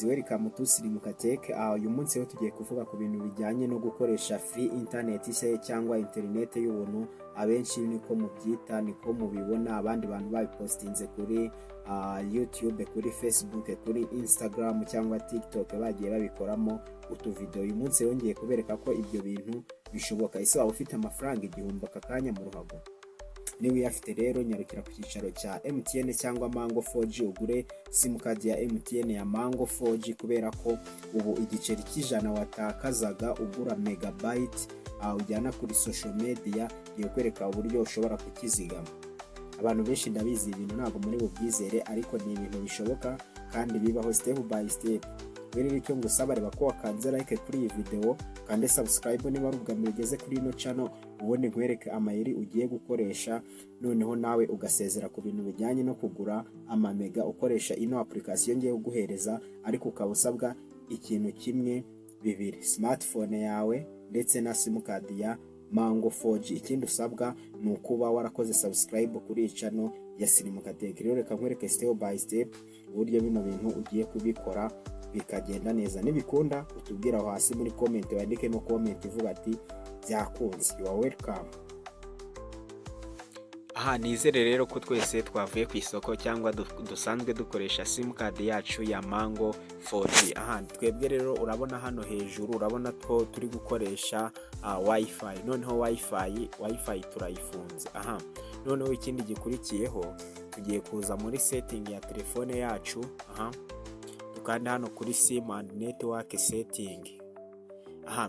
guys, welcome to Silimuka Tech. Uyu munsi rero tugiye kuvuga ku bintu bijyanye no gukoresha free internet se cyangwa internet y'ubuntu. Abenshi niko mubyita, niko mubibona, abandi bantu babipostinze kuri YouTube, kuri Facebook, kuri Instagram cyangwa TikTok, bagiye babikoramo utuvideo. Uyu munsi rero ngiye kubereka ko ibyo bintu bishoboka. Ese waba ufite amafaranga igihumbi akakanya mu ruhago? Niba uyafite rero nyarukira ku cyicaro cya MTN cyangwa Mango 4G ugure simukadi ya MTN ya Mango 4G, kubera ko ubu igiceri cy'ijana watakazaga ugura megabyte ujyana kuri social media yo kwereka uburyo ushobora kukizigama. Abantu benshi ndabizi ibintu ntabwo muri bubyizere, ariko ni ibintu bishoboka kandi bibaho step by step. Rero icyo ngusaba, reba ko wakanze like kuri iyi video kandi subscribe niba ari ubwa mbere ugeze kuri ino channel, ubone nkwereke amayeri ugiye gukoresha, noneho nawe ugasezera ku bintu bijyanye no kugura amamega ukoresha ino application ngiye kuguhereza. Ariko ukaba usabwa ikintu kimwe bibiri: smartphone yawe ndetse na simukadi ya Mango 4G. Ikindi usabwa ni ukuba warakoze subscribe kuri iyi channel ya Silimuka Tech. Rero reka nkwereke step by step uburyo bino bintu ugiye kubikora bikagenda neza. Nibikunda utubwira aho hasi muri comment, wandikemo comment ivuga ati byakunze. You are welcome. Nizere rero ko twese twavuye ku isoko cyangwa dusanzwe dukoresha simukadi yacu ya Mango 4G. Twebwe rero urabona hano hejuru, urabona ko turi gukoresha wifi. Noneho wifi turayifunze. Noneho ikindi gikurikiyeho, tugiye kuza muri setting ya telefone yacu. Kandi hano kuri sim and network setting.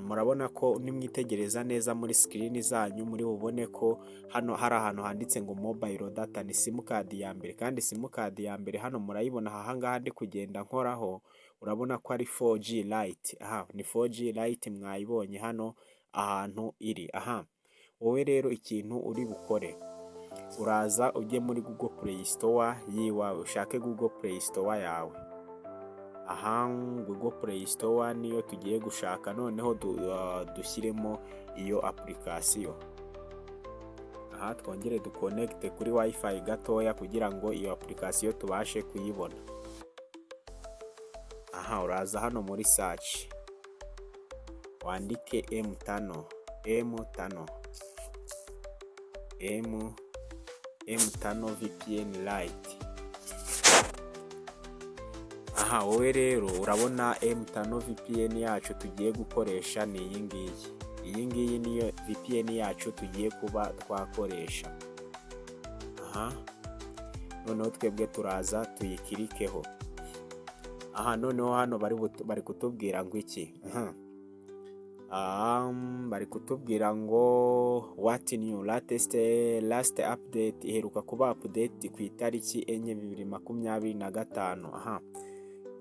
Murabona ko nimwitegereza neza muri screen zanyu muri bubone ko hano hari ahantu handitse ngo mobile data, ni simukadi ya mbere. Kandi simukadi ya mbere hano murayibona ahangaha ndi kugenda nkoraho, urabona ko ari 4G Lite. Ni 4G Lite, mwayibonye hano ahantu iri. Wowe rero ikintu uri bukore, uraza ujye muri Google Play Store yiwawe, ushake Google Play Store yawe. Google Play Store niyo tugiye gushaka. Noneho dushyiremo iyo application. Twongere duconnect kuri wifi gatoya kugira ngo iyo application tubashe kuyibona. Uraza hano muri search, wandike M5 VPN Lite. Wowe rero urabona M5 VPN yacu tugiye gukoresha ni iyi ngiyi. Iyi ngiyi niyo VPN yacu tugiye kuba twakoresha. Noneho twebwe turaza tuyikirikeho. Noneho hano bari kutubwira ngo iki? Bari kutubwira ngo what new last update iheruka kuba update ku itariki 4/2025.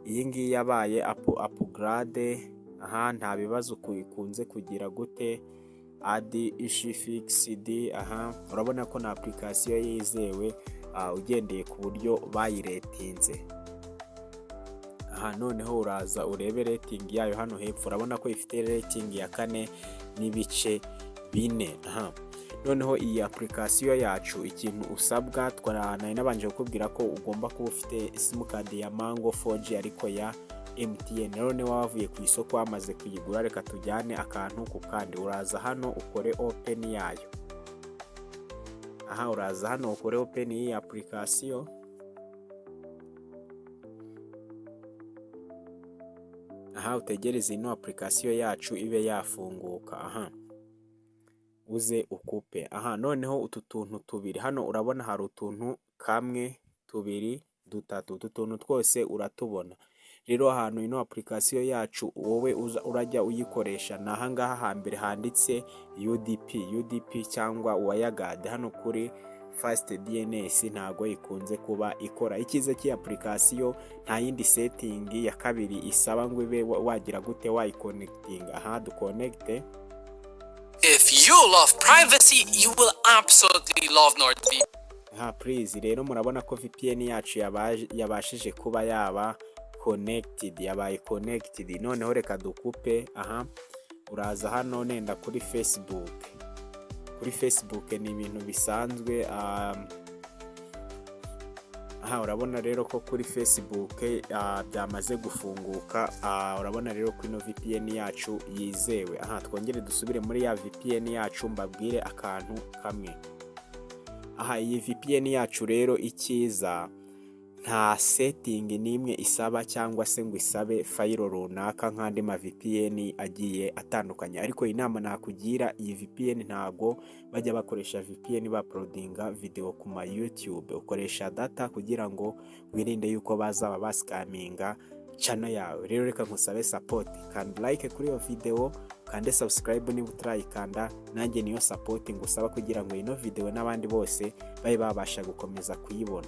Iyi ngiyi yabaye upgrade. Nta bibazo ikunze kugira gute, add issue fixed. Urabona ko na application yizewe ugendeye ku buryo bayiretinze. Noneho uraza urebe rating yayo hano hepfo, urabona ko ifite rating ya 4.4. Noneho iyi application yacu ikintu usabwa, nari nabanje kukubwira ko ugomba kuba ufite simukadi ya Mango 4G ariko ya MTN. None wavuye ku isoko wamaze kuyigura, reka tujyane akantu ku kandi. Uraza hano ukore open yayo. Uraza hano ukore open iyi application. Utegereze ino application yacu ibe yafunguka. Uze ukupe. Noneho utu tuntu tubiri hano, urabona hari utuntu 1, 2, 3. Utu tuntu twose uratubona. Rero ahantu ino application yacu wowe urajya uyikoresha na ahangaha hambere handitse UDP cyangwa WireGuard. Hano kuri Fast DNS ntago ikunze kuba ikora. Ikize ki application nta yindi setting ya kabiri isaba ngo ibe wagira gute wayiconnecting. Duconnecte. If you love privacy, you will absolutely love NordVPN. Please, rero murabona ko VPN yacu yabashije kuba yabaye connected. Noneho reka dukupe. Uraza hano nenda kuri Facebook. Kuri Facebook ni ibintu bisanzwe. Aha urabona rero ko kuri Facebook byamaze gufunguka. Urabona rero ko ino VPN yacu yizewe. Aha twongere dusubire muri ya VPN yacu mbabwire akantu kamwe. Aha iyi VPN yacu rero ikiza nta setting n'imwe isaba cyangwa se ngo isabe fayiro runaka nk'andi ma VPN agiye atandukanye, ariko inama nakugira iyi VPN ntago bajya bakoresha VPN baploadinga video ku ma YouTube. Ukoresha data kugira ngo wirinde yuko bazaba bascaminga channel yawe. Rero reka nkusabe support, kandi like kuri iyo video, kandi subscribe niba utarayikanda. Nanjye niyo support ngusaba kugira ngo ino video n'abandi bose babe babasha gukomeza kuyibona.